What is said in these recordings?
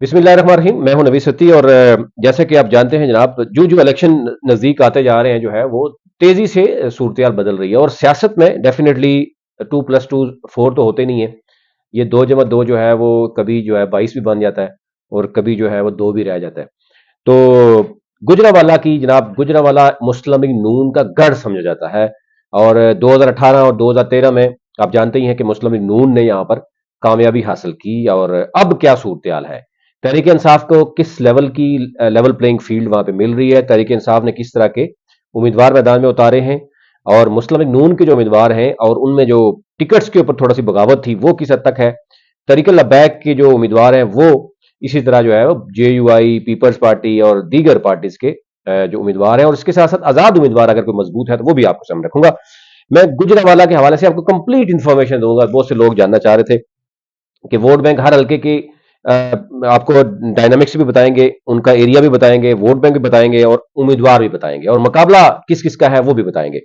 बिस्मिल्लाहिर्रहमानिर्रहीम। मैं हूं नबी सत्ती और जैसे कि आप जानते हैं जनाब, जो जो इलेक्शन नजदीक आते जा रहे हैं जो है वो तेजी से सूरत बदल रही है। और सियासत में डेफिनेटली 2+2 4 तो होते नहीं है। ये 2 जमा 2 जो है वो कभी जो है 22 भी बन जाता है और कभी जो है वो 2 भी रह जाता है। तो गुजरावाला की जनाब, गुजरावाला मुस्लिम लीग नून का गढ़ समझा जाता है। और 2018 और 2013 में आप जानते ही हैं कि मुस्लिम लीग नून ने यहाँ पर कामयाबी हासिल की। और अब क्या सूरत हाल है, तहरीक इंसाफ को किस लेवल की लेवल प्लेइंग फील्ड वहां पे मिल रही है, तहरीक इंसाफ ने किस तरह के उम्मीदवार मैदान में उतारे हैं, और मुस्लिम लीग नून के जो उम्मीदवार हैं और उनमें जो टिकट्स के ऊपर थोड़ा सी बगावत थी वो किस हद तक है, तरीके लबैक के जो उम्मीदवार हैं वो इसी तरह जो है वो JUI, पीपल्स पार्टी और दीगर पार्टीज के जो उम्मीदवार हैं, और इसके साथ साथ आजाद उम्मीदवार अगर कोई मजबूत है तो वो भी आपको सामने रखूंगा। मैं गुजरावाला के हवाले से आपको कंप्लीट इंफॉर्मेशन दूंगा। बहुत से लोग जानना चाह रहे थे कि वोट बैंक हर हल्के की आपको डायनामिक्स भी बताएंगे, उनका एरिया भी बताएंगे, वोट बैंक भी बताएंगे और उम्मीदवार भी बताएंगे, और मुकाबला किस किस का है वो भी बताएंगे।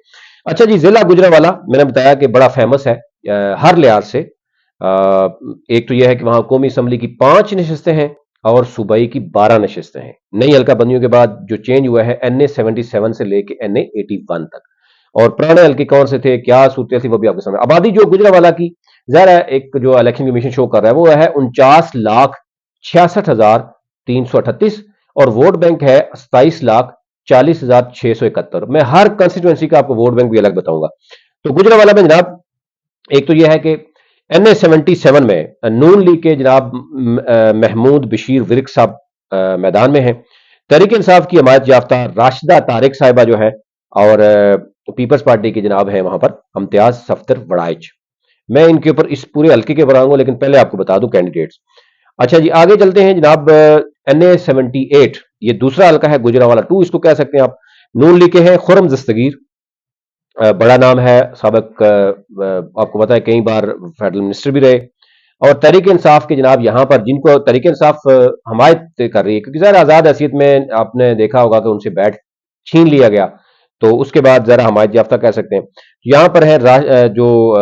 अच्छा जी, जिला गुजरावाला मैंने बताया कि बड़ा फेमस है हर लिहाज से। एक तो यह है कि वहां कौमी असम्बली की 5 नशस्तें हैं और सूबाई की 12 नशस्तें हैं। नई हल्का बंदियों के बाद जो चेंज हुआ है NA 77 से लेके NA 81 तक। और पुराने हल्के कौन से थे, क्या सूरत थी, वो भी आपके सामने। आबादी जो गुजरावाला की ज़ाहिर है, एक जो इलेक्शन कमीशन शो कर रहा है वो है 49,66,338, और वोट बैंक है 27,40,671। मैं हर कंस्टिट्यूंसी का आपको वोट बैंक भी अलग बताऊंगा। तो गुजरावाला में जनाब, एक तो यह है कि NA 77 में नून लीग के जनाब महमूद बशीर विर्क साहब मैदान में है। तहरीक इंसाफ की हमायत याफ्ता राशिदा तारिक साहिबा जो है, और पीपल्स पार्टी के जनाब है वहां पर इम्तियाज सफ्दर वड़ाइच। मैं इनके ऊपर इस पूरे हल्के के बनाऊंगा, लेकिन पहले आपको बता दूं कैंडिडेट्स। अच्छा जी, आगे चलते हैं जनाब। NA 78, ये दूसरा हल्का है, गुजरावाला 2 इसको कह सकते हैं आप। नून लीग के हैं खुरम दस्तगीर, बड़ा नाम है, सबक आपको पता है कई बार फेडरल मिनिस्टर भी रहे। और तहरीक इंसाफ के जनाब यहाँ पर जिनको तहरीक इंसाफ हमायत कर रही है, क्योंकि ज़रा आज़ाद हैसियत में आपने देखा होगा कि उनसे बैठ छीन लिया गया, तो उसके बाद ज़रा हमायत याफ्ता कह सकते हैं। यहाँ पर है जो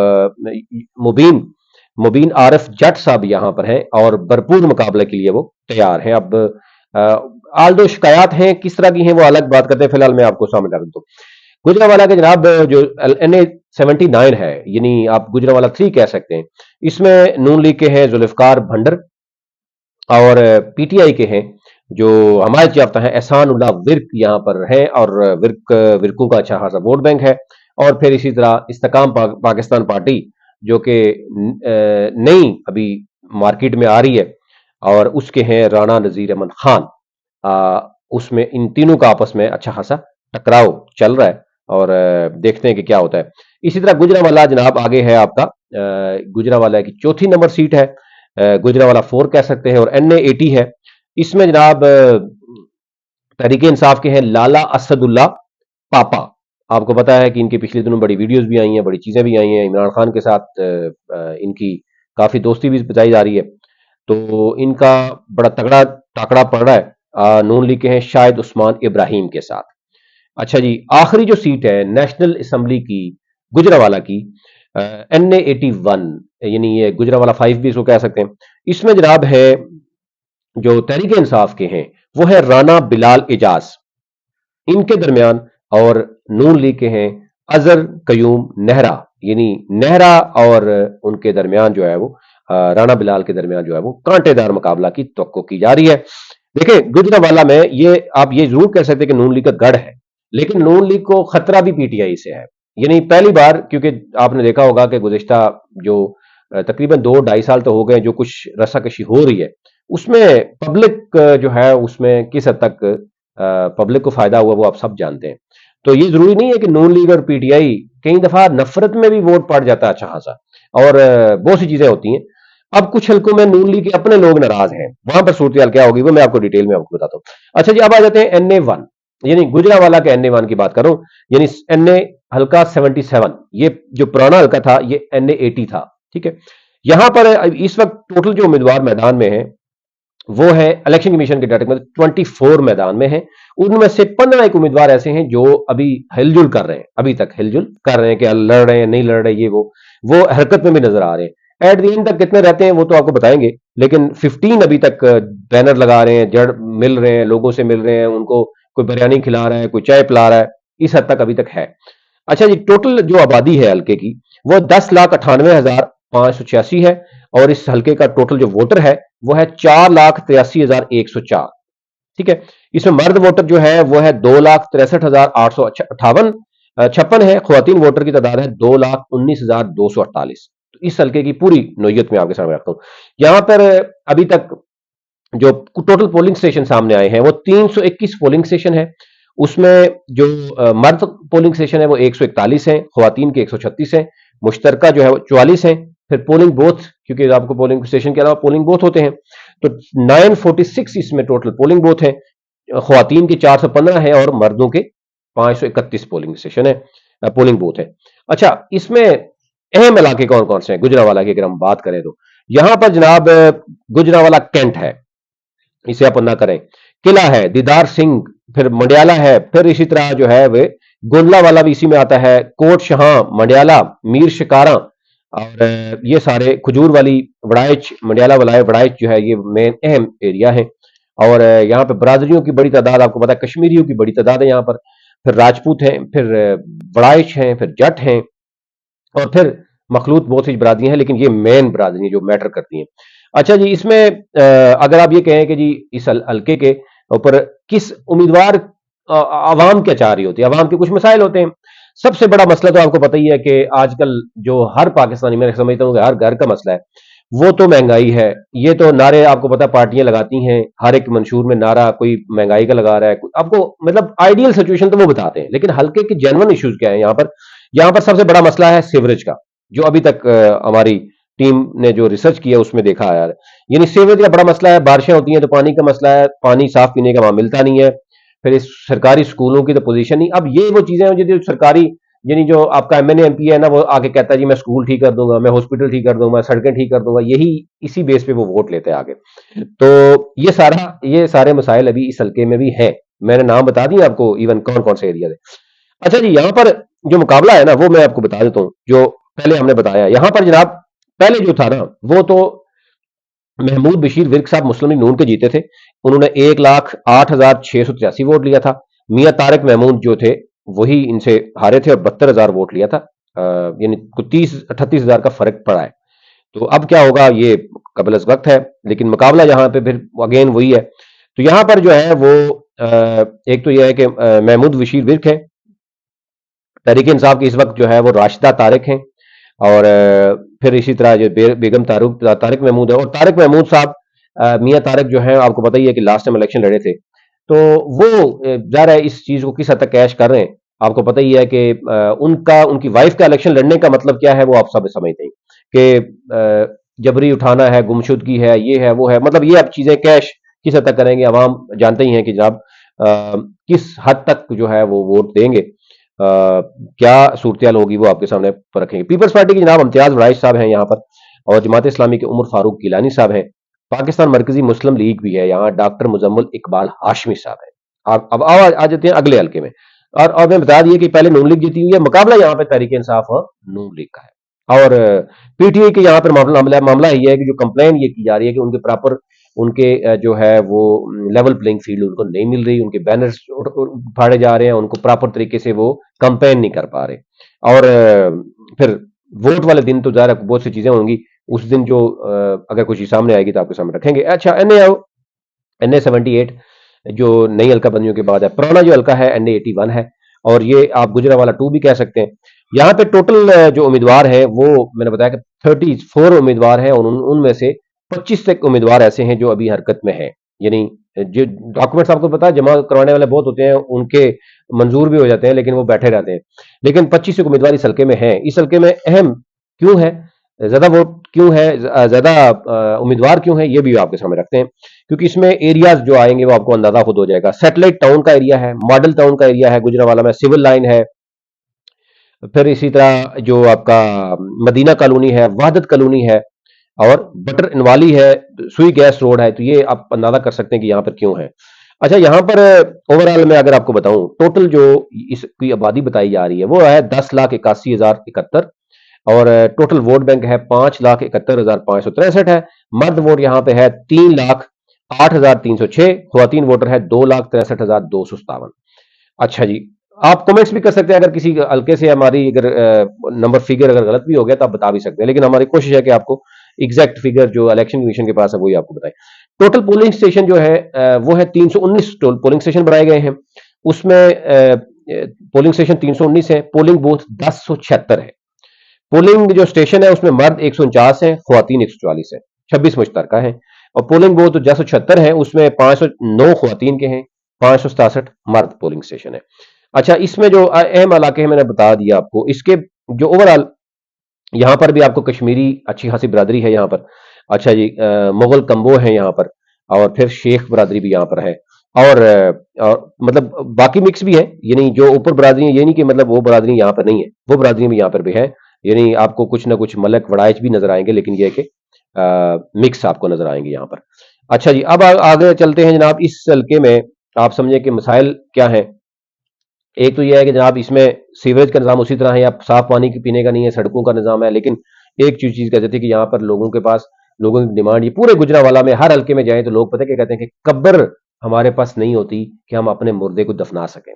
मुबीन मुबीन आरिफ जट साहब यहाँ पर हैं, और भरपूर मुकाबले के लिए वो तैयार हैं। अब आल दो शिकायत हैं, किस तरह की हैं वो अलग बात करते हैं, फिलहाल मैं आपको सामने रख दूँ। गुजरावाला के जनाब जो NA 79 है, यानी आप गुजरावाला 3 कह सकते हैं। इसमें नून लीग के हैं जुल्फकार भंडर, और PTI के हैं जो हमायत याफ्ता है एहसान उल्लाह विर्क यहाँ पर है, और विर्कों का अच्छा खासा वोट बैंक है। और फिर इसी तरह इस्तेकाम पाकिस्तान पार्टी जो कि नई अभी मार्केट में आ रही है, और उसके हैं राणा नजीर अहमद खान। उसमें इन तीनों का आपस में अच्छा खासा टकराव चल रहा है, और देखते हैं कि क्या होता है। इसी तरह गुजरावाला जनाब आगे है आपका, गुजरावाला की चौथी नंबर सीट है, गुजरावाला 4 कह सकते हैं, और NA 80 है। इसमें जनाब तहरीक इंसाफ के हैं लाला असदुल्ला पापा। आपको पता है कि इनके पिछले दिनों बड़ी वीडियोस भी आई हैं, बड़ी चीजें भी आई हैं, इमरान खान के साथ इनकी काफी दोस्ती भी बताई जा रही है। तो इनका बड़ा तगड़ा टाकरा पड़ रहा है नून लीग के हैं शाहिद उस्मान इब्राहिम के साथ। अच्छा जी, आखिरी जो सीट है नेशनल असम्बली की गुजरावाला की, NA 81, यानी ये गुजरावाला 5 भी इसको कह सकते हैं। इसमें जनाब है जो तहरीक इंसाफ के हैं वो है राना बिलाल एजाज, इनके दरमियान, और नून लीग के हैं अजहर कयूम नेहरा, यानी नेहरा और उनके दरमियान जो है वो राणा बिलाल के दरमियान जो है वो कांटेदार मुकाबला की तवक्को की जा रही है। देखिए, गुजरावाला में ये आप ये जरूर कह सकते हैं कि नून लीग का गढ़ है, लेकिन नून लीग को खतरा भी PTI से है। यानी पहली बार, क्योंकि आपने देखा होगा कि गुज़िश्ता जो तकरीबन 2 ढाई साल तो हो गए जो कुछ रस्साकशी हो रही है, उसमें पब्लिक जो है उसमें किस हद तक पब्लिक को फायदा हुआ वो आप सब जानते हैं। तो ये जरूरी नहीं है कि नून लीग और PTI, कई दफा नफरत में भी वोट पड़ जाता है अच्छा खासा, और बहुत सी चीजें होती हैं। अब कुछ हल्कों में नून लीग के अपने लोग नाराज हैं, वहां पर सूरत क्या होगी वो मैं आपको डिटेल में आपको बताता हूँ। अच्छा जी, अब आ जाते हैं NA 1, यानी गुजरावाला के NA 1 की बात करूं, यानी NA हल्का 77, ये जो पुराना हल्का था ये NA 80 था। ठीक है, यहां पर इस वक्त टोटल जो उम्मीदवार मैदान में है वो है इलेक्शन कमीशन के डाटा में 24 मैदान में है। उनमें से 15 एक उम्मीदवार ऐसे हैं जो अभी हिलजुल कर रहे हैं, अभी तक हिलजुल कर रहे हैं कि लड़ रहे हैं नहीं लड़ रहे, ये वो हरकत में भी नजर आ रहे हैं। एट द एंड तक कितने रहते हैं वो तो आपको बताएंगे, लेकिन 15 अभी तक बैनर लगा रहे हैं, जड़ मिल रहे हैं, लोगों से मिल रहे हैं, उनको कोई बिरयानी खिला रहा है, कोई चाय पिला रहा है, इस हद तक अभी तक है। अच्छा जी, टोटल जो आबादी है हल्के की वो 10,98,586 है, और इस हल्के का टोटल जो वोटर है वो है 4,83,104। ठीक है। इसमें मर्द वोटर जो है वो है 2,63,858 छप्पन है। ख्वातीन वोटर की तादाद है 2,19,248। तो इस हल्के की पूरी नोयत में आपके सामने रखता हूं। यहां पर अभी तक जो टोटल पोलिंग स्टेशन सामने आए हैं वो 321 पोलिंग स्टेशन है। उसमें जो मर्द पोलिंग स्टेशन है वो 141 है, ख्वातीन के 136 है, मुश्तरका जो है वो 44 है। फिर पोलिंग बूथ, क्योंकि आपको पोलिंग स्टेशन के अलावा पोलिंग बूथ होते हैं, तो 946 इसमें टोटल पोलिंग बूथ है। ख्वातीन के 415 है और मर्दों के 531 पोलिंग स्टेशन है, पोलिंग बूथ है। अच्छा, इसमें अहम इलाके कौन कौन से हैं गुजरावाला की अगर हम बात करें तो यहां पर जनाब गुजरावाला कैंट है, इसे आप ना करें, किला है, दीदार सिंह, फिर मंडियाला है, फिर इसी तरह जो है वे गोंडला वाला भी इसी में आता है, कोट शाह, मंडियाला, मीर शिकारा, और ये सारे खजूर वाली, वड़ाइच, मंडियाला वाला वड़ाइच जो है ये मेन अहम एरिया है। और यहाँ पे बरादरियों की बड़ी तादाद, आपको पता है कश्मीरियों की बड़ी तादाद है यहाँ पर, फिर राजपूत हैं, फिर वड़ाइच हैं, फिर जट हैं, और फिर मखलूत बहुत सी बरादरियां हैं, लेकिन ये मेन बरादरी जो मैटर करती हैं। अच्छा जी, इसमें अगर आप ये कहें कि जी इस हल्के के ऊपर किस उम्मीदवार, आवाम क्या चाह रही होती है, आवाम के कुछ मसाइल होते हैं। सबसे बड़ा मसला तो आपको पता ही है कि आजकल जो हर पाकिस्तानी, मैं समझता हूँ कि हर घर का मसला है, वो तो महंगाई है। ये तो नारे आपको पता है पार्टियां लगाती हैं, हर एक मंशूर में नारा कोई महंगाई का लगा रहा है, आपको मतलब आइडियल सिचुएशन तो वो बताते हैं, लेकिन हल्के के जेन्युइन इश्यूज क्या है यहाँ पर। यहाँ पर सबसे बड़ा मसला है सीवरेज का, जो अभी तक हमारी टीम ने जो रिसर्च किया उसमें देखा है यार, यानी सीवरेज का बड़ा मसला है। बारिशें होती हैं तो पानी का मसला है, पानी साफ पीने का वहां मिलता नहीं है। फिर इस सरकारी स्कूलों की तो पोजीशन नहीं। अब ये वो चीजें हैं जो सरकारी, यानी जो आपका एमएनए एमपी है ना, वो आके कहता है जी मैं स्कूल ठीक कर दूंगा, मैं हॉस्पिटल ठीक कर दूंगा, मैं सड़कें ठीक कर दूंगा, यही इसी बेस पे वो वोट लेते हैं आगे। तो ये सारे मसाइल अभी इस हल्के में भी हैं। मैंने नाम बता दिए आपको, इवन कौन कौन से एरिया है। अच्छा जी, यहाँ पर जो मुकाबला है ना वो मैं आपको बता देता हूँ, जो पहले हमने बताया यहाँ पर जनाब, पहले जो था ना वो तो महमूद बशीर विर्क साहब मुस्लिम लीग नून के जीते थे। उन्होंने 1,08,683 वोट लिया था। मियां तारिक महमूद जो थे वही इनसे हारे थे और 72,000 वोट लिया था। यानी 30-38 हजार का फर्क पड़ा है। तो अब क्या होगा ये कबल अज वक्त है, लेकिन मुकाबला यहाँ पे फिर अगेन वही है। तो यहाँ पर जो है वो एक तो यह है कि महमूद बशीर विर्क है, तहरीक इंसाफ की इस वक्त जो है वो राशिदा तारिक हैं, और फिर इसी तरह जो बेगम तारिक महमूद है, और तारिक महमूद साहब, मियां तारिक जो है आपको पता ही है कि लास्ट टाइम इलेक्शन लड़े थे। तो वो ज़ाहिर है इस चीज को किस हद तक कैश कर रहे हैं, आपको पता ही है कि उनका, उनकी वाइफ का इलेक्शन लड़ने का मतलब क्या है वो आप सब समझते हैं कि जबरी उठाना है, गुमशुदगी है, ये है वो है, मतलब ये अब चीजें कैश किस हद तक करेंगे, अवाम जानते ही हैं कि जनाब किस हद तक जो है वो वोट देंगे। क्या सूरत होगी वो आपके सामने पर रखेंगे। पीपल्स पार्टी के जनाब इम्तियाज वराइश साहब हैं यहाँ पर, और जमात इस्लामी के उमर फारूक गिलानी साहब हैं। पाकिस्तान मरकजी मुस्लिम लीग भी है यहाँ, डॉक्टर मुजम्मल इकबाल हाशमी साहब हैं। आप अब आ जाते हैं अगले हल्के में। और मैं बता दिए कि पहले नून लीग जीती हुई है, मुकाबला यहाँ पे तहरीक इंसाफ और नून लीग का है। और पीटीआई के यहाँ पर मामला ही है कि जो कंप्लेन ये की जा रही है कि उनके प्रॉपर, उनके जो है वो लेवल प्लेइंग फील्ड उनको नहीं मिल रही, उनके बैनर्स फाड़े जा रहे हैं, उनको प्रॉपर तरीके से वो कंपेन नहीं कर पा रहे। और फिर वोट वाले दिन तो ज़ाहिर बहुत सी चीजें होंगी, उस दिन जो अगर कुछ चीज सामने आएगी तो आपके सामने रखेंगे। अच्छा, NA 78 जो नई हल्का बंदियों के बाद है, पुराना जो हल्का है NA 81 है, और ये आप गुजरावाला 2 भी कह सकते हैं। यहाँ पे टोटल जो उम्मीदवार है वो मैंने बताया कि 34 उम्मीदवार हैं, और उनमें से 25 तक उम्मीदवार ऐसे हैं जो अभी हरकत में है। यानी जो डॉक्यूमेंट्स आपको पता है जमा करवाने वाले बहुत होते हैं, उनके मंजूर भी हो जाते हैं लेकिन वो बैठे रहते हैं। लेकिन 25 उम्मीदवार इस हल्के में हैं। इस हल्के में अहम क्यों है, ज्यादा वोट क्यों है, ज्यादा उम्मीदवार क्यों है, ये भी आपके सामने रखते हैं, क्योंकि इसमें एरियाज जो आएंगे वो आपको अंदाजा खुद हो जाएगा। सैटेलाइट टाउन का एरिया है, मॉडल टाउन का एरिया है गुजरावाला में, सिविल लाइन है, फिर इसी तरह जो आपका मदीना कॉलोनी है, वहादत कॉलोनी है, और बटर इनवाली है, सुई गैस रोड है। तो ये आप अंदाजा कर सकते हैं कि यहाँ पर क्यों है। अच्छा, यहाँ पर ओवरऑल में अगर आपको बताऊं, टोटल जो इसकी आबादी बताई जा रही है वो है 10,81,071, और टोटल वोट बैंक है 5,71,563 है। मर्द वोट यहाँ पे है 3,08,306, ख्वातीन वोटर है 2,63,257। अच्छा जी, आप कमेंट्स भी कर सकते हैं, अगर किसी हल्के से हमारी अगर नंबर फिगर अगर गलत भी हो गया तो आप बता भी सकते हैं, लेकिन हमारी कोशिश है कि आपको एग्जैक्ट फिगर जो इलेक्शन कमीशन के पास है वही आपको बताएं। टोटल पोलिंग स्टेशन जो है वो है 319 पोलिंग स्टेशन बनाए गए हैं। उसमें पोलिंग स्टेशन 319 है, पोलिंग बूथ 1076 है। पोलिंग जो स्टेशन है उसमें मर्द 149 है, ख्वातीन 144 है, 26 मुश्तरका है। और पोलिंग बूथ 1076 है, उसमें 509 ख्वातीन के हैं, 567 मर्द पोलिंग स्टेशन है। अच्छा, इसमें जो अहम इलाके हैं मैंने बता दिया आपको। इसके जो ओवरऑल यहां पर भी आपको कश्मीरी अच्छी खासी बिरादरी है यहाँ पर। अच्छा जी, मुगल कम्बो है यहाँ पर, और फिर शेख बिरादरी भी यहाँ पर है, और मतलब बाकी मिक्स भी है, यानी जो ऊपर बिरादरी है, ये नहीं कि मतलब वो बिरादरी यहाँ पर नहीं है, वो बिरादरी भी यहाँ पर भी है। यानी आपको कुछ ना कुछ मलक वड़ाइच भी नजर आएंगे, लेकिन ये कि मिक्स आपको नजर आएंगे यहाँ पर। अच्छा जी, अब आगे चलते हैं जनाब। इस हल्के में आप समझे कि मसाइल क्या है। एक तो यह है कि जनाब इसमें सीवरेज का निज़ाम उसी तरह है, आप साफ पानी की पीने का नहीं है, सड़कों का निज़ाम है। लेकिन एक चीज़ कहते थे कि यहाँ पर लोगों के पास, लोगों की डिमांड, ये पूरे गुजरांवाला में हर हल्के में जाएं तो लोग पता क्या कहते हैं कि कब्र हमारे पास नहीं होती कि हम अपने मुर्दे को दफना सकें।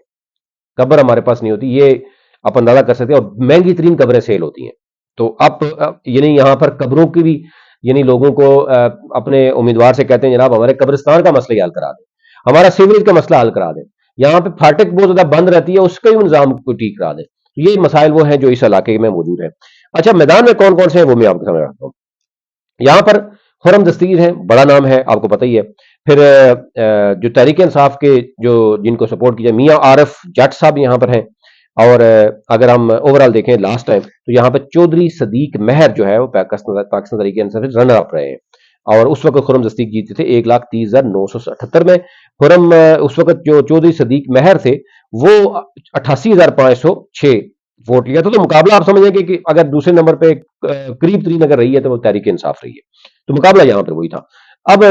कब्र हमारे पास नहीं होती, ये आप अंदाजा कर सकते हैं, और महंगी तरीन कब्रें सेल होती हैं। तो आप यानी यहाँ पर कब्रों की भी, यानी लोगों को अपने उम्मीदवार से कहते हैं जनाब हमारे कब्रिस्तान का मसला ही हल करा दें, हमारा सीवरेज का मसला हल करा दें, यहाँ पे फाटक बहुत ज्यादा बंद रहती है उसका ही निजाम को ठीक करा दें। तो ये मसाइल वो हैं जो इस इलाके में मौजूद है। अच्छा, मैदान में कौन कौन से हैं वो मैं आपको समझ रहा हूँ। यहाँ पर खुरम दस्तगीर है, बड़ा नाम है, आपको पता ही है। फिर जो तहरीक इंसाफ के जो जिनको सपोर्ट किया, मियाँ आरिफ जट साहब यहाँ पर हैं। और अगर हम ओवरऑल देखें लास्ट टाइम तो यहाँ पर चौधरी सदीक महर जो है वो पाकिस्तान तहरीक इंसाफ से रनर अप रहे हैं, और उस वक्त खुरम दस्तगीर जीते थे 1,30,978 में। खुरम उस वक्त जो चौधरी सदीक महर थे वो 88,506 वोट लिया था। तो मुकाबला आप समझेंगे कि अगर दूसरे नंबर पे करीब तरीन अगर रही है तो वो तहरीक इंसाफ रही है। तो मुकाबला यहां पर वही था। अब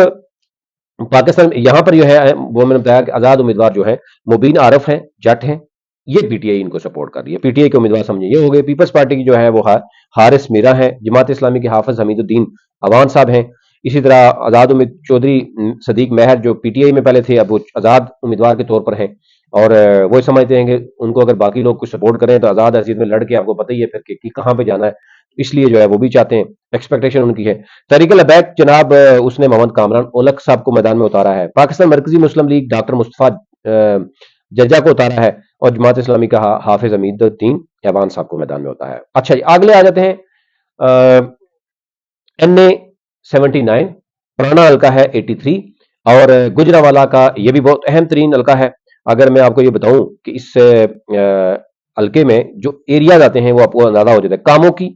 पाकिस्तान यहाँ पर जो है वो मैंने बताया कि आजाद उम्मीदवार जो है मुबीन आरिफ है, जट हैं, ये पीटीआई इनको सपोर्ट कर रही है। पीटीआई के उम्मीदवार समझे ये हो गए। पीपल्स पार्टी की जो है वो हारिस मीरा है, जमात इस्लामी के हाफिज हमीदुद्दीन अवान साहब हैं। इसी तरह आजाद उम्मीद चौधरी सदीक महर जो पीटीआई में पहले थे अब वो आजाद उम्मीदवार के तौर पर हैं, और वो समझते हैं कि उनको अगर बाकी लोग कुछ सपोर्ट करें तो आजाद हसीद में लड़ के आपको पता ही है फिर कि कहाँ पे जाना है, इसलिए जो है वो भी चाहते हैं, एक्सपेक्टेशन उनकी है। तहरीक लबैक जनाब उसने मोहम्मद कामरान ओलक साहब को मैदान में उतारा है। पाकिस्तान मरकजी मुस्लिम लीग डॉक्टर मुस्तफा जज्जा को उतारा है, और जमात इस्लामी का हाफिज हमीदुद्दीन अवान साहब को मैदान में उतारा है। अच्छा जी, अगले आ जाते हैं। NA 79 पुराना हल्का है 83, और गुजरांवाला का ये भी बहुत अहम तरीन हल्का है। अगर मैं आपको ये बताऊं कि इस हल्के में जो एरियाज आते हैं वो आपको अंदाजा हो जाता है। कामों की,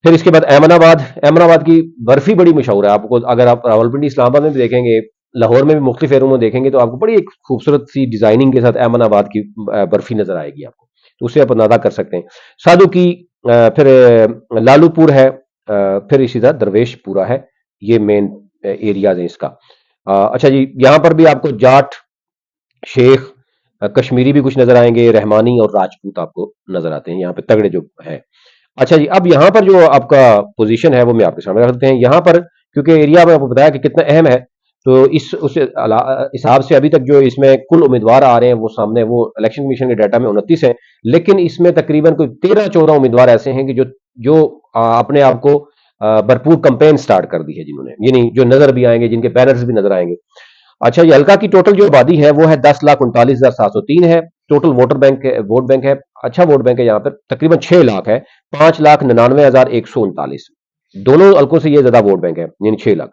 फिर इसके बाद अहमदाबाद, अहमदाबाद की बर्फी बड़ी मशहूर है। आपको अगर आप रावलपिंडी इस्लामाबाद में भी देखेंगे, लाहौर में भी मुख्तलिफ एरों में देखेंगे तो आपको बड़ी एक खूबसूरत सी डिजाइनिंग के साथ अहमदाबाद की बर्फी नजर आएगी आपको, तो उससे आप अंदाजा कर सकते हैं। साधु की, फिर लालूपुर है, फिर इसी तरह दरवेशपुरा है। ये मेन एरियाज है इसका। अच्छा जी, यहां पर भी आपको जाट, शेख, कश्मीरी भी कुछ नजर आएंगे, रहमानी और राजपूत आपको नजर आते हैं यहाँ पे तगड़े जो है। अच्छा जी, अब यहाँ पर जो आपका पोजीशन है वो मैं आपके सामने रख देते हैं। यहाँ पर क्योंकि एरिया में आपको बताया कि कितना अहम है, तो इस उस हिसाब से अभी तक जो इसमें कुल उम्मीदवार आ रहे हैं वो सामने, वो इलेक्शन कमीशन के डाटा में 29 है, लेकिन इसमें तकरीबन कोई 13-14 उम्मीदवार ऐसे हैं कि जो जो अपने आप को भरपूर कंपेन स्टार्ट कर दी है जिन्होंने, यानी जो नजर भी आएंगे, जिनके बैनर्स भी नजर आएंगे। अच्छा, ये हल्का की टोटल जो आबादी है वो है 10,39,703 है। टोटल वोट बैंक है, अच्छा वोट बैंक है यहाँ पर तकरीबन 6 लाख है, 5,99,139। दोनों हल्कों से ये ज्यादा वोट बैंक है, यानी 6 लाख।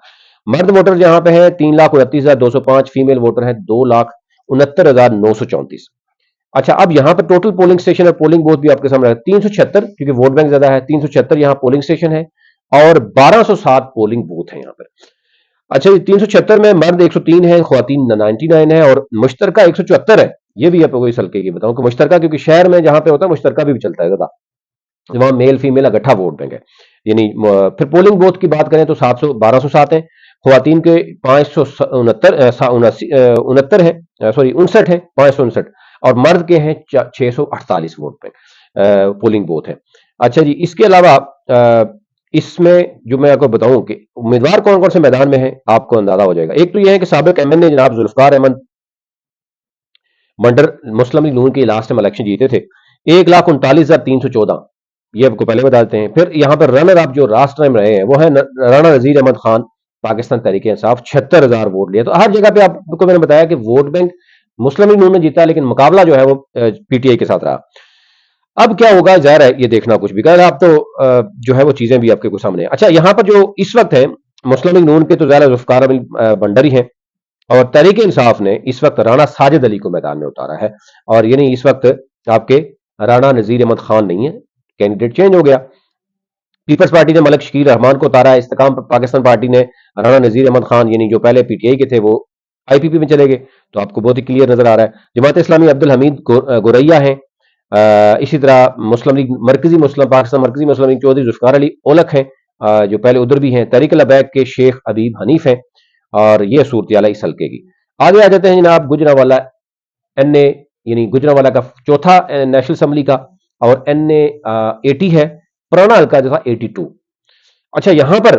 मर्द वोटर यहाँ पे है 3,29,205, फीमेल वोटर है 2,69,934। अच्छा, अब यहाँ पर टोटल पोलिंग स्टेशन और पोलिंग बूथ भी आपके सामने 376, क्योंकि वोट बैंक ज्यादा है, 376 यहाँ पोलिंग स्टेशन है, और 1207 पोलिंग बूथ है यहाँ पर। अच्छा, ये 376 में मर्द 103 है, ख्वातीन 99 है, और मुश्तरका 174 है। ये भी आपको इस हल्के की बताऊं कि मुश्तरका, क्योंकि शहर में जहां पे होता है मुश्तरका भी चलता है ज्यादा, वहां मेल फीमेल इकट्ठा वोट बैंक है। यानी फिर पोलिंग बूथ की बात करें तो 1207 है, ख्वातीन के 569 है, सॉरी 59 है, 559, और मर्द के हैं 648 वोट बैंक पोलिंग बूथ है। अच्छा जी, इसके अलावा इसमें जो मैं आपको बताऊं कि उम्मीदवार कौन कौन से मैदान में हैं, आपको अंदाजा हो जाएगा। एक तो यह है कि साबिक एमएनए जनाब जुल्फकार अहमद मंडर मुस्लिम लीग नून के लास्ट टाइम इलेक्शन जीते थे, 1,39,314, ये आपको पहले बता देते हैं। फिर यहाँ पर रनर अप जो लास्ट टाइम रहे हैं वो है राणा नजीर अहमद खान, पाकिस्तान तहरीक इंसाफ, 76,000 वोट लिया। तो हर जगह पे आपको मैंने बताया कि वोट बैंक मुस्लिम लीग नून ने जीता, लेकिन मुकाबला जो है वो पीटीआई के साथ रहा। अब क्या होगा, जाहिर है ये देखना कुछ भी कर आप तो जो है वो चीजें भी आपके को सामने हैं। अच्छा, यहाँ पर जो इस वक्त है मुस्लिम लीग नून के तो ज्यादा जुल्फकार भंडारी हैं, और तहरीक इंसाफ ने इस वक्त राणा साजिद अली को मैदान में उतारा है। और ये नहीं, इस वक्त आपके राणा नजीर अहमद खान नहीं है, कैंडिडेट चेंज हो गया। पीपल्स पार्टी ने मलिक शकील रहमान को उतारा है। इस्तेकाम पाकिस्तान पार्टी ने राणा नजीर अहमद खान, यानी जो पहले पीटीआई के थे, वो आईपीपी में चले गए। तो आपको बहुत ही क्लियर नजर आ रहा है। जमात इस्लामी अब्दुल हमीद गोरैया है। इसी तरह मुस्लिम लीग मरकजी मुस्लिम पाकिस्तान मरकजी मुस्लिम लीग चौधरी जुल्फकार अली ओलख हैं, जो पहले उधर भी हैं। तहरीक लबैक के शेख अबीब हनीफ हैं। और ये सूरत इस हल्के की। आगे आ जाते हैं जनाब गुजरावाला एनए, यानी गुजरावाला का चौथा नेशनल असम्बली का, और एनए 80 है। पुराना हल्का जो था 82। अच्छा, यहां पर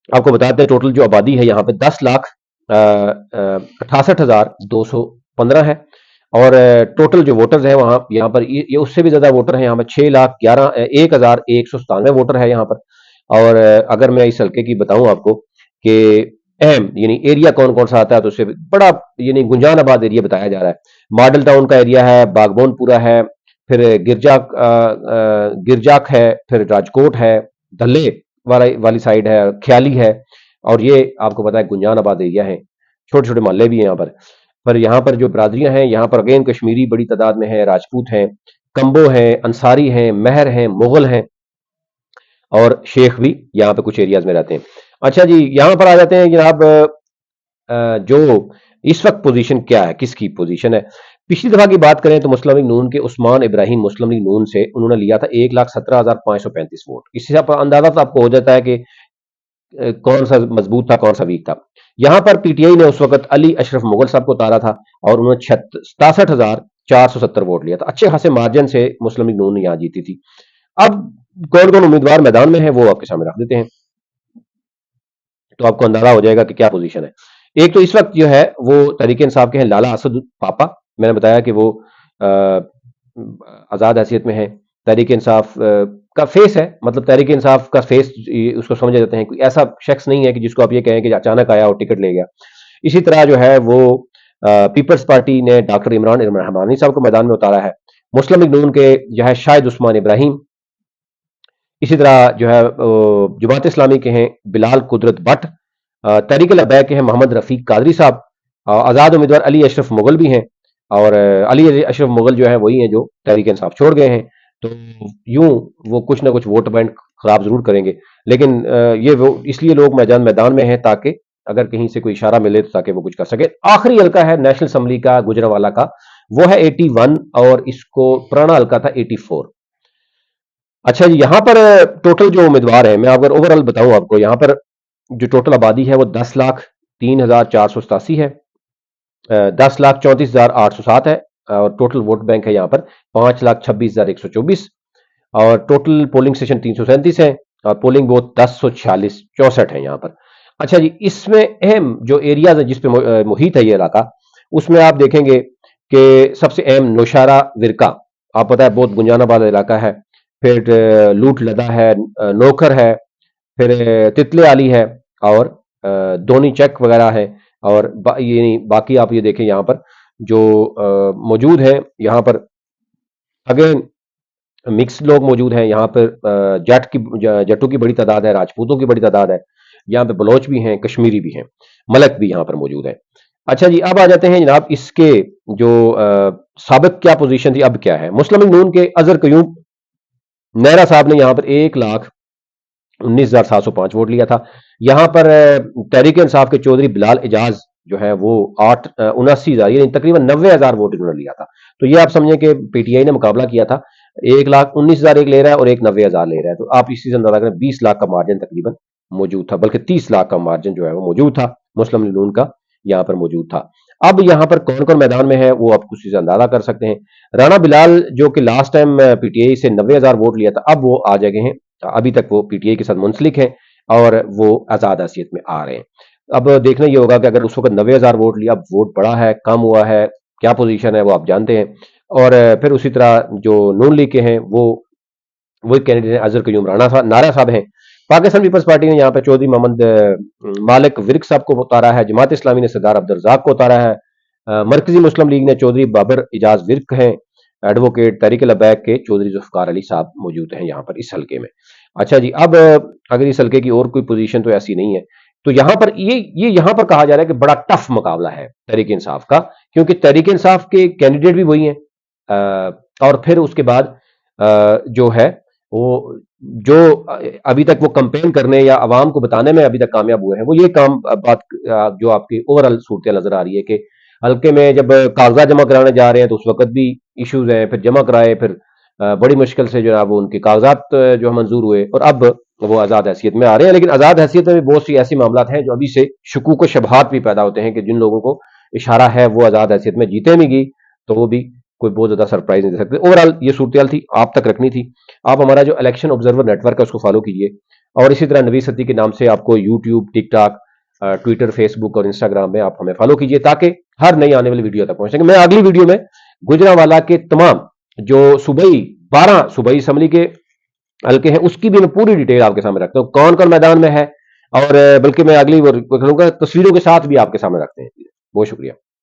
आपको बताते हैं टोटल जो आबादी है यहाँ पे 10,68,215 है। और टोटल जो वोटर्स हैं वहां यहाँ पर ये उससे भी ज्यादा वोटर हैं। यहाँ पर 6,11,1,197 वोटर है यहाँ पर। और अगर मैं इस हल्के की बताऊं आपको कि अहम यानी एरिया कौन कौन सा आता है, तो उससे बड़ा यानी गुंजानाबाद एरिया बताया जा रहा है। मॉडल टाउन का एरिया है, बागबोनपुरा है, फिर गिरजाक है, फिर राजकोट है, धल्ले वाली साइड है, ख्याली है। और ये आपको पता है गुंजानाबाद एरिया है, छोटे छोटे मोहल्ले भी हैं यहाँ पर यहाँ पर जो बरादरियां हैं यहाँ पर अगेन कश्मीरी बड़ी तादाद में है, राजपूत हैं, कंबो हैं, अंसारी हैं, महर हैं, मुगल हैं, और शेख भी यहाँ पे कुछ एरियाज में रहते हैं। अच्छा जी, यहाँ पर आ जाते हैं जनाब जो इस वक्त पोजीशन क्या है, किसकी पोजीशन है। पिछली दफा की बात करें तो मुस्लिम लीग नून के उस्मान इब्राहिम मुस्लिम लीग नून से उन्होंने लिया था 1,17,535 वोट। इससे अंदाजा तो आपको हो जाता है कि कौन सा मजबूत था, कौन सा वीक था। यहां पर पीटीआई ने उस वक्त अली अशरफ मुगल साहब को उतारा था, और उन्होंने 67,470 वोट लिया था। अच्छे खासे मार्जिन से मुस्लिम लीग नून ने यहां जीती थी। अब कौन कौन उम्मीदवार मैदान में है वो आपके सामने रख देते हैं, तो आपको अंदाजा हो जाएगा कि क्या पोजीशन है। एक तो इस वक्त जो है वो तहरीक इंसाफ के हैं लाला असद पापा, मैंने बताया कि वो आजाद हैसियत में है। तहरीक इंसाफ का फेस है, मतलब तहरीक इंसाफ का फेस उसको समझ जाते हैं, कोई ऐसा शख्स नहीं है कि जिसको आप ये कहें कि अचानक आया और टिकट ले गया। इसी तरह जो है वो पीपल्स पार्टी ने डॉक्टर इमरान रहमानी साहब को मैदान में उतारा है। मुस्लिम लीग नून के जो है शाहिद उस्मान इब्राहिम, इसी तरह जो है जमात इस्लामी के हैं बिलाल कुदरत भट्ट, तहरीक लबैक के हैं मोहम्मद रफीक कादरी साहब, आज़ाद उम्मीदवार अली अशरफ मुगल भी हैं। और अली अशरफ मुगल जो है वही हैं जो तहरीक इंसाफ छोड़ गए हैं। तो यूं वो कुछ ना कुछ वोट बैंक खराब जरूर करेंगे, लेकिन ये वो इसलिए लोग मैदान में हैं ताकि अगर कहीं से कोई इशारा मिले तो ताकि वो कुछ कर सके। आखिरी हल्का है नेशनल असम्बली का गुजरावाला का, वो है 81, और इसको पुराना हल्का था 84। अच्छा जी, यहाँ पर टोटल जो उम्मीदवार है, मैं अगर ओवरऑल बताऊं आपको, यहाँ पर जो टोटल आबादी है वो 10,03,487 है, 10,34,807 है। और टोटल वोट बैंक है यहाँ पर 5,26,124, और टोटल पोलिंग स्टेशन 337 है, और पोलिंग बूथ 10,46,64 है यहाँ पर। अच्छा जी, इसमें अहम जो एरियाज है जिसपे मुहित है ये इलाका, उसमें आप देखेंगे कि सबसे अहम नौशारा विरका, आप पता है बहुत गुंजानाबाद इलाका है। फिर लूट लदा है, नौकर है, फिर तितले आली है, और दोनी चेक वगैरह है। और ये बाकी आप ये देखें यहाँ पर जो मौजूद है, यहाँ पर अगेन मिक्स लोग मौजूद हैं। यहाँ पर जटों की बड़ी तादाद है, राजपूतों की बड़ी तादाद है। यहाँ पे बलोच भी हैं, कश्मीरी भी हैं, मलक भी यहाँ पर मौजूद है। अच्छा जी, अब आ जाते हैं जनाब इसके जो साबिक क्या पोजीशन थी, अब क्या है। मुस्लिम लीग नून के अजहर कयूम नेहरा साहब ने यहाँ पर 1,19,705 वोट लिया था। यहाँ पर तहरीक इंसाफ के चौधरी बिलाल एजाज जो है वो 89,000 यानी तकरीबन 90,000 वोट इन्होंने लिया था। तो ये आप समझें कि पीटीआई ने मुकाबला किया था, 1,19,000 एक ले रहा है और एक 90,000 ले रहा है। तो आप इसी से अंदाजा करें 20 लाख का मार्जिन तकरीबन मौजूद था, बल्कि 30 लाख का मार्जिन जो है वो मौजूद था, मुस्लिम लीग नून का यहाँ पर मौजूद था। अब यहां पर कौन कौन मैदान में है वो आप कुछ चीज अंदाजा कर सकते हैं। राणा बिलाल जो कि लास्ट टाइम पीटीआई से 90,000 वोट लिया था, अब वो आ गए हैं, अभी तक वो पीटीआई के साथ मुंसलिक है और वो आजाद हैसियत में आ रहे हैं। अब देखना ये होगा कि अगर उस वक्त 90,000 वोट लिया, अब वोट बढ़ा है कम हुआ है, क्या पोजीशन है वो आप जानते हैं। और फिर उसी तरह जो नून लीग के हैं वो वही कैंडिडेट हैं, अजहर कयूम राणा साहब, नारा साहब हैं। पाकिस्तान पीपल्स पार्टी ने यहाँ पे चौधरी मोहम्मद मालिक विर्क साहब को उतारा है। जमात इस्लामी ने सरदार अब्दुल रज़ाक को उतारा है। मरकजी मुस्लिम लीग ने चौधरी बाबर इजाज विर्क हैं। एडवोकेट तहरीक लबैक के चौधरी जुल्फकार अली साहब मौजूद हैं यहाँ पर इस हल्के में। अच्छा जी, अब अगर इस हल्के की और कोई पोजीशन तो ऐसी नहीं है, तो यहाँ पर ये यहाँ पर कहा जा रहा है कि बड़ा टफ मुकाबला है तहरीक इंसाफ का, क्योंकि तहरीक इंसाफ के कैंडिडेट भी वही हैं। और फिर उसके बाद जो है वो जो अभी तक वो कंपेन करने या आवाम को बताने में अभी तक कामयाब हुए हैं, वो ये काम बात जो आपकी ओवरऑल सूरत नजर आ रही है कि हल्के में जब कागजात जमा कराने जा रहे हैं तो उस वक्त भी इश्यूज हैं, फिर जमा कराए, फिर बड़ी मुश्किल से जो है वो उनके कागजात जो है मंजूर हुए और अब वो आजाद हैसियत में आ रहे हैं। लेकिन आजाद हैसियत में भी बहुत सी ऐसी मामला हैं जो अभी से शकूक व शबहात भी पैदा होते हैं कि जिन लोगों को इशारा है वो आजाद हैसियत में जीते नहीं गई, तो वो भी कोई बहुत ज्यादा सरप्राइज नहीं दे सकते। ओवरऑल ये सूरत थी, आप तक रखनी थी। आप हमारा जो इलेक्शन ऑब्जर्वर नेटवर्क है उसको फॉलो कीजिए और इसी तरह नवी सदी के नाम से आपको यूट्यूब, टिकटॉक, ट्विटर, फेसबुक और इंस्टाग्राम में आप हमें फॉलो कीजिए ताकि हर नई आने वाली वीडियो तक पहुंचेंगे। मैं अगली वीडियो में गुजरांवाला के तमाम जो सूबाई 12 सूबाई असम्बली के हल्के हैं उसकी भी मैं पूरी डिटेल आपके सामने रखता हूँ, कौन कौन मैदान में है, और बल्कि मैं अगली वो करूंगा तस्वीरों के साथ भी आपके सामने रखते हैं। बहुत शुक्रिया।